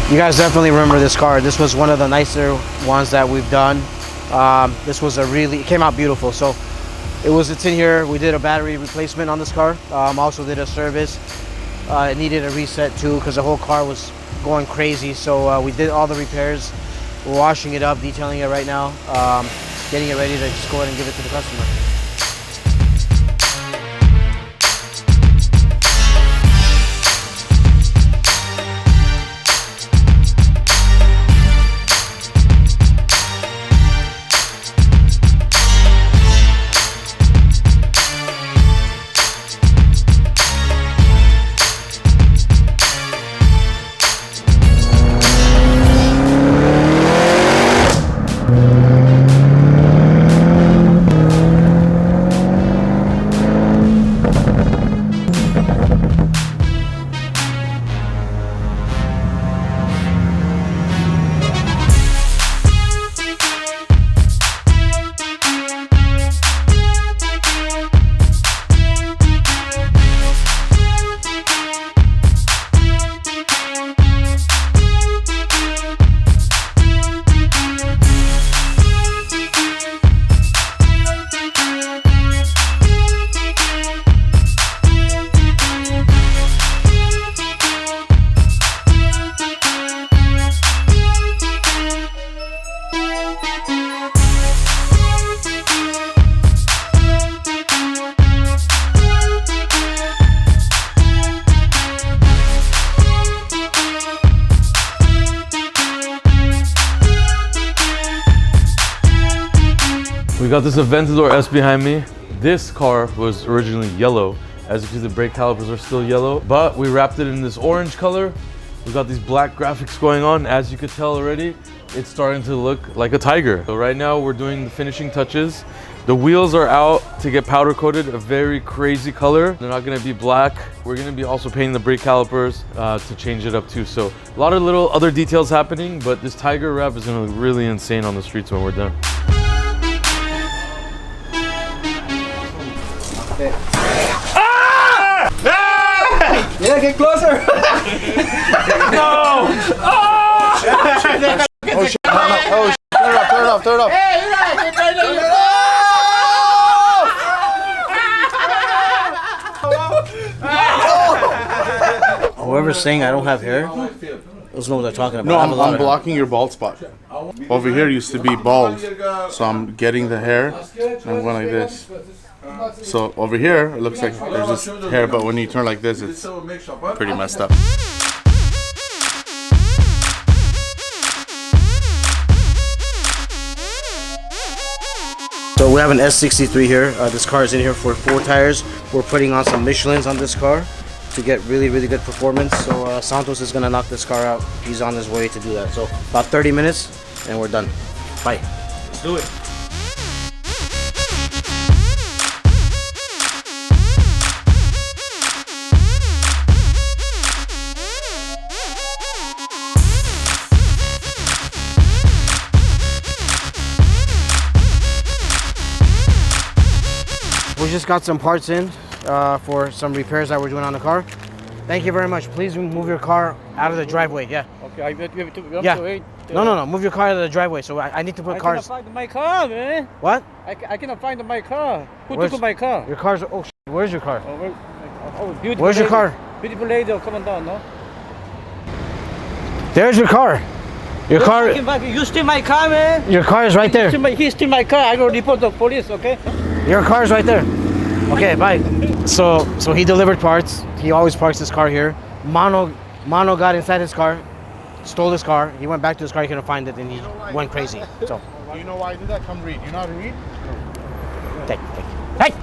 You guys definitely remember this car. This was one of the nicer ones that we've done. This was it came out beautiful. So it's in here. We did a battery replacement on this car. Also did a service. It needed a reset too because the whole car was going crazy. So we did all the repairs. We're washing it up, detailing it right now, getting it ready to just go ahead and give it to the customer. We got this Aventador S behind me. This car was originally yellow. As you can see, the brake calipers are still yellow, but we wrapped it in this orange color. We got these black graphics going on. As you could tell already, it's starting to look like a Tyga. So right now we're doing the finishing touches. The wheels are out to get powder coated, a very crazy color. They're not gonna be black. We're gonna be also painting the brake calipers to change it up too. So a lot of little other details happening, but this Tyga wrap is gonna look really insane on the streets when we're done. Ah! Ah! Yeah, get closer. No! Oh! Oh shit! Oh shit! Turn it off! Turn it off! Turn it off! Hey, you're right! Turn it off! Whoever's saying I don't have hair doesn't know what they're talking about. No, I'm blocking your bald spot. Over here used to be bald, so I'm getting the hair and I'm going like this. So over here it looks like there's just hair, but when you turn like this, it's pretty messed up. So we have an S63 here. This car is in here for 4 tires. We're putting on some Michelins on this car to get really good performance. So Santos is gonna knock this car out. He's on his way to do that. So about 30 minutes and we're done. Bye. Let's do it. We just got some parts in for some repairs that we're doing on the car. Thank you very much. Please move your car out of the driveway. Yeah. Okay, I bet you have to Yeah. wait. No. Move your car out of the driveway. So I need to put cars. I cannot find my car, man. What? I cannot find my car. Who Where's- took my car? Your car's. Oh, where's your car? Beautiful Where's your lady. car? Beautiful lady, coming down, no? There's your car. Your car. You steal my car, man. Your car is right there. He steal my car. I go report the police, okay? Your car is right there. Okay, bye. So he delivered parts. He always parks his car here. Mono got inside his car, stole his car. He went back to his car. He couldn't find it, and he went crazy. So. You know why I did that? Come read. You know how to read? Take. Hey!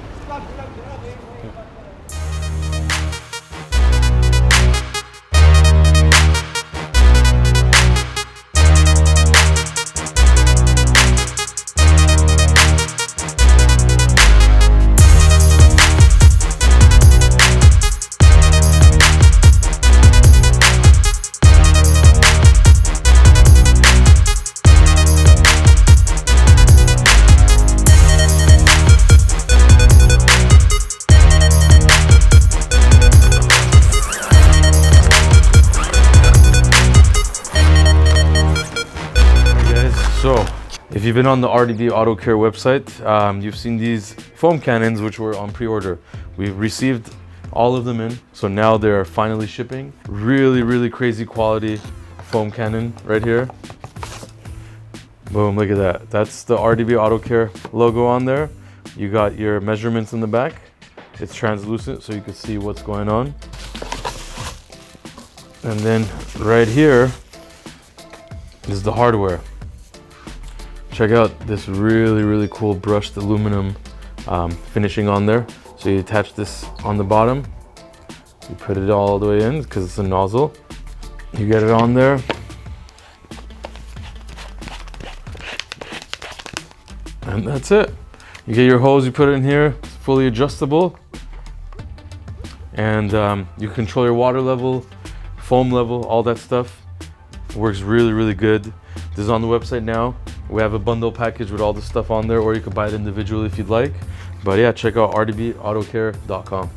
you've been on the RDB Auto Care website, you've seen these foam cannons which were on pre-order. We've received all of them in, so now they're finally shipping. Really crazy quality foam cannon right here. Boom, look at that. That's the RDB Auto Care logo on there. You got your measurements in the back. It's translucent so you can see what's going on. And then right here is the hardware. Check out this really cool brushed aluminum finishing on there. So you attach this on the bottom. You put it all the way in because it's a nozzle. You get it on there. And that's it. You get your hose, you put it in here. It's fully adjustable. And you control your water level, foam level, all that stuff. It works really good. This is on the website now. We have a bundle package with all the stuff on there, or you could buy it individually if you'd like. But yeah, check out rdbautocare.com.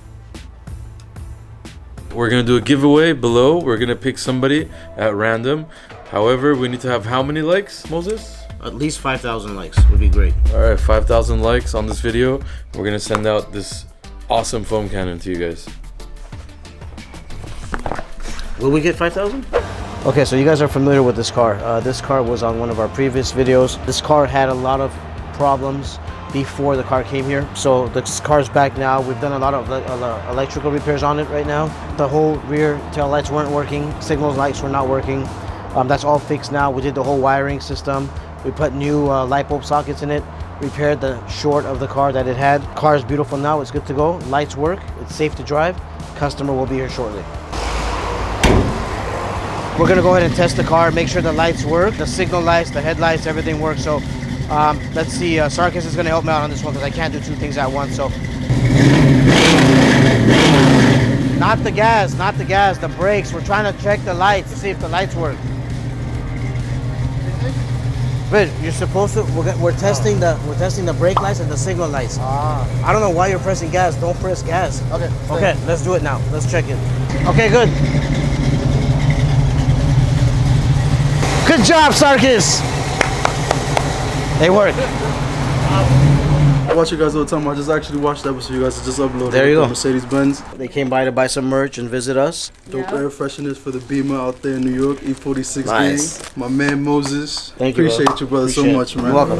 We're gonna do a giveaway below. We're gonna pick somebody at random. However, we need to have how many likes, Moses? At least 5,000 likes would be great. All right, 5,000 likes on this video. We're gonna send out this awesome foam cannon to you guys. Will we get 5,000? Okay, so you guys are familiar with this car. This car was on one of our previous videos. This car had a lot of problems before the car came here. So this car's back now. We've done a lot of electrical repairs on it right now. The whole rear tail lights weren't working. Signals lights were not working. That's all fixed now. We did the whole wiring system. We put new light bulb sockets in it, repaired the short of the car that it had. Car is beautiful now, it's good to go. Lights work, it's safe to drive. Customer will be here shortly. We're gonna go ahead and test the car, make sure the lights work, the signal lights, the headlights, everything works. So let's see, Sarkis is gonna help me out on this one because I can't do two things at once. So not the gas, the brakes. We're trying to check the lights to see if the lights work. But you're supposed to. We're testing the brake lights and the signal lights. I don't know why you're pressing gas. Don't press gas. Okay. Okay. Let's do it now. Let's check it. Okay. Good. Good job, Sarkis. They work. I watch you guys all the time. I just actually watched the episode you guys just uploaded. There you go. Mercedes Benz. They came by to buy some merch and visit us. Dope air fresheners for the Beamer out there in New York. E46 Nice. gang. My man Moses. Thank you. Appreciate you, brother, Appreciate so much, man. You're welcome.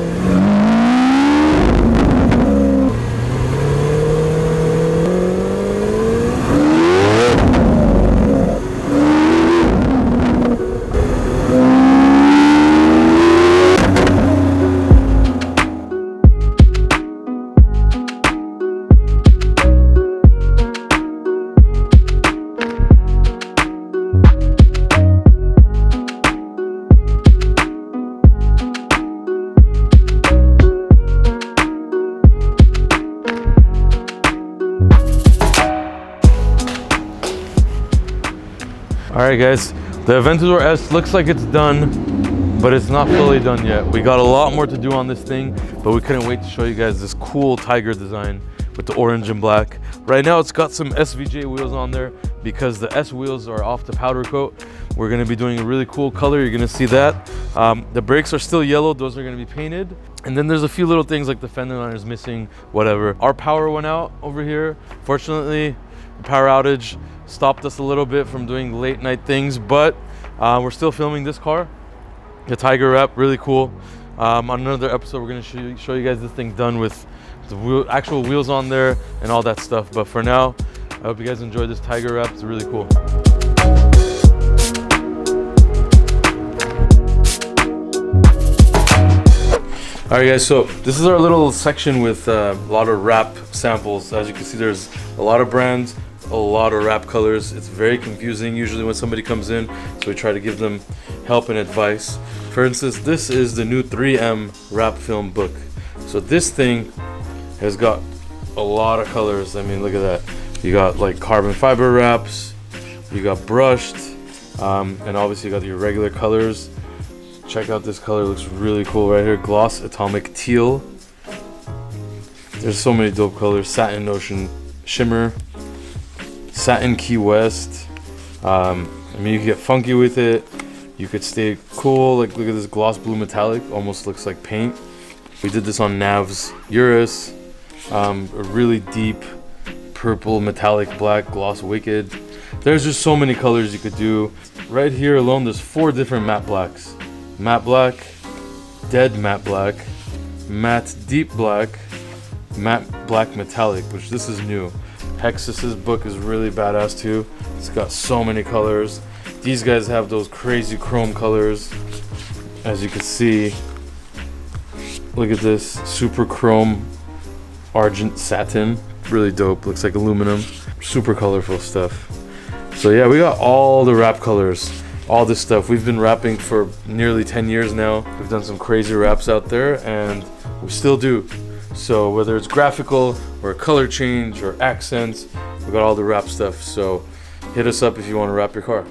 All right, guys, the Aventador S looks like it's done, but it's not fully done yet. We got a lot more to do on this thing, but we couldn't wait to show you guys this cool Tyga design with the orange and black. Right now, it's got some SVJ wheels on there because the S wheels are off the powder coat. We're gonna be doing a really cool color. You're gonna see that. The brakes are still yellow. Those are gonna be painted. And then there's a few little things like the fender liner is missing, whatever. Our power went out over here. Fortunately, the power outage stopped us a little bit from doing late night things, but we're still filming this car, the Tyga wrap, really cool. On another episode, we're gonna show you guys this thing done with the actual wheels on there and all that stuff. But for now, I hope you guys enjoy this Tyga wrap. It's really cool. All right, guys, so this is our little section with a lot of wrap samples. As you can see, there's a lot of brands, a lot of wrap colors. It's very confusing usually when somebody comes in, so we try to give them help and advice. For instance, this is the new 3M wrap film book. So this thing has got a lot of colors. I mean, look at that. You got like carbon fiber wraps, you got brushed, and obviously you got your regular colors. Check out this color, looks really cool right here. Gloss Atomic Teal. There's so many dope colors. Satin Ocean Shimmer, Satin Key West. I mean, you can get funky with it. you could stay cool. Like, look at this gloss blue metallic, almost looks like paint. We did this on Nav's Urus, a really deep purple metallic black gloss wicked. There's just so many colors you could do. Right here alone, there's 4 different matte blacks. Matte black, dead matte black, matte deep black, matte black metallic, which this is new. Hexus's book is really badass too. It's got so many colors. These guys have those crazy chrome colors. As you can see, look at this super chrome argent satin. Really dope, looks like aluminum. Super colorful stuff. So yeah, we got all the wrap colors, all this stuff. We've been wrapping for nearly 10 years now. We've done some crazy wraps out there, and we still do. So whether it's graphical or a color change or accents, we got all the wrap stuff. So hit us up if you want to wrap your car.